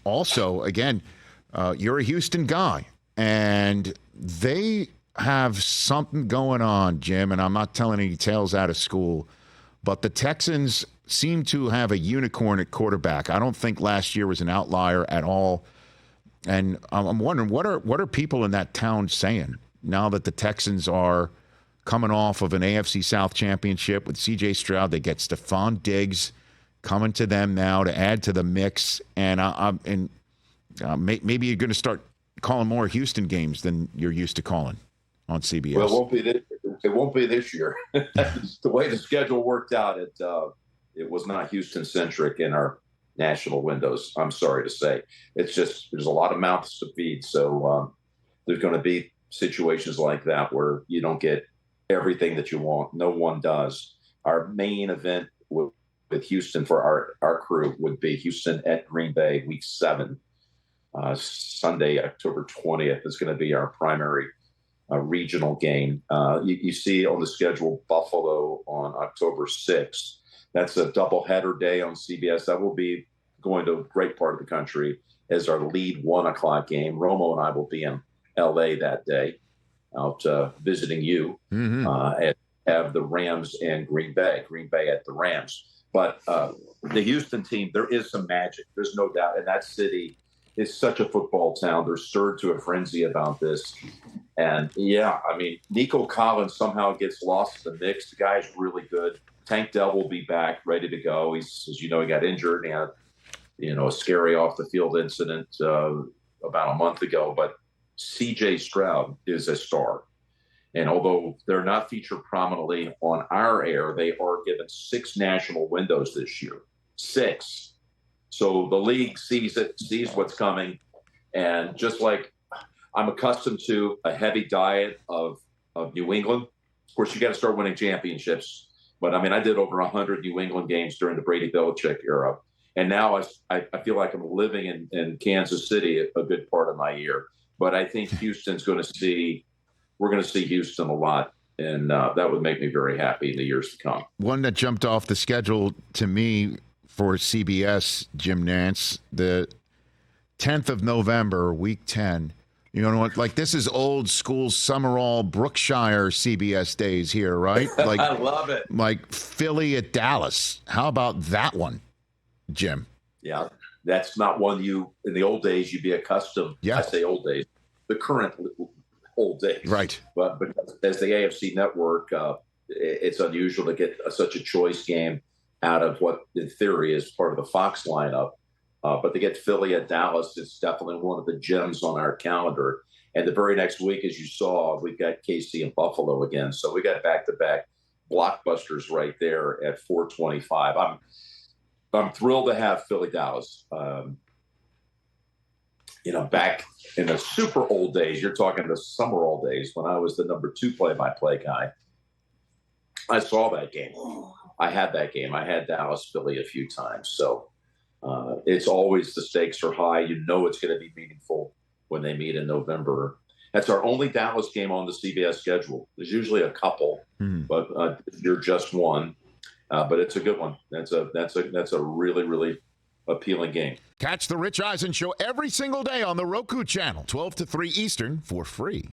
also, again, you're a Houston guy, and they have something going on, Jim, and I'm not telling any tales out of school, but the Texans seem to have a unicorn at quarterback. I don't think last year was an outlier at all. And I'm wondering, what are people in that town saying now that the Texans are coming off of an AFC South championship with CJ Stroud? They get Stephon Diggs coming to them now to add to the mix. And maybe you're going to start calling more Houston games than you're used to calling on CBS. Well, it won't be this year. The way the schedule worked out, it was not Houston-centric in our national windows, I'm sorry to say. It's just there's a lot of mouths to feed. So there's going to be situations like that where you don't get everything that you want. No one does. Our main event with Houston for our crew would be Houston at Green Bay, Week 7. Sunday, October 20th is going to be our primary regional game. You see on the schedule Buffalo on October 6th. That's a doubleheader day on CBS. That will be going to a great part of the country as our lead 1 o'clock game. Romo and I will be in L.A. that day out visiting you and have the Rams and Green Bay at the Rams. But the Houston team, there is some magic. There's no doubt. And that city is such a football town. They're stirred to a frenzy about this. And, yeah, I mean, Nico Collins somehow gets lost in the mix. The guy's really good. Tank Dell will be back, ready to go. He's, as you know, he got injured and had, a scary off-the-field incident about a month ago. But CJ Stroud is a star. And although they're not featured prominently on our air, they are given 6 national windows this year. 6. So the league sees what's coming. And just like I'm accustomed to a heavy diet of New England, of course, you got to start winning championships. But, I mean, I did over 100 New England games during the Brady Belichick era. And now I feel like I'm living in Kansas City a good part of my year. But I think we're going to see Houston a lot. And that would make me very happy in the years to come. One that jumped off the schedule to me for CBS, Jim Nantz, the 10th of November, week 10. You know what? Like, this is old school Summerall, Brookshire CBS days here, right? Like, I love it. Like Philly at Dallas. How about that one, Jim? Yeah, that's not one in the old days, you'd be accustomed. Yeah. I say old days, the current old days. Right. But as the AFC network, it's unusual to get such a choice game out of what, in theory, is part of the Fox lineup. But to get Philly at Dallas is definitely one of the gems on our calendar. And the very next week, as you saw, we've got KC and Buffalo again. So we got back-to-back blockbusters right there at 4:25. I'm thrilled to have Philly Dallas. Back in the super old days, you're talking the Summerall days when I was the number 2 play-by-play guy. I saw that game. I had that game. I had Dallas Philly a few times. So it's always, the stakes are high. It's going to be meaningful when they meet in November. That's our only Dallas game on the CBS schedule. There's usually a couple, but you're just one. But it's a good one. That's a really, really appealing game. Catch the Rich Eisen Show every single day on the Roku channel, 12 to 3 Eastern, for free.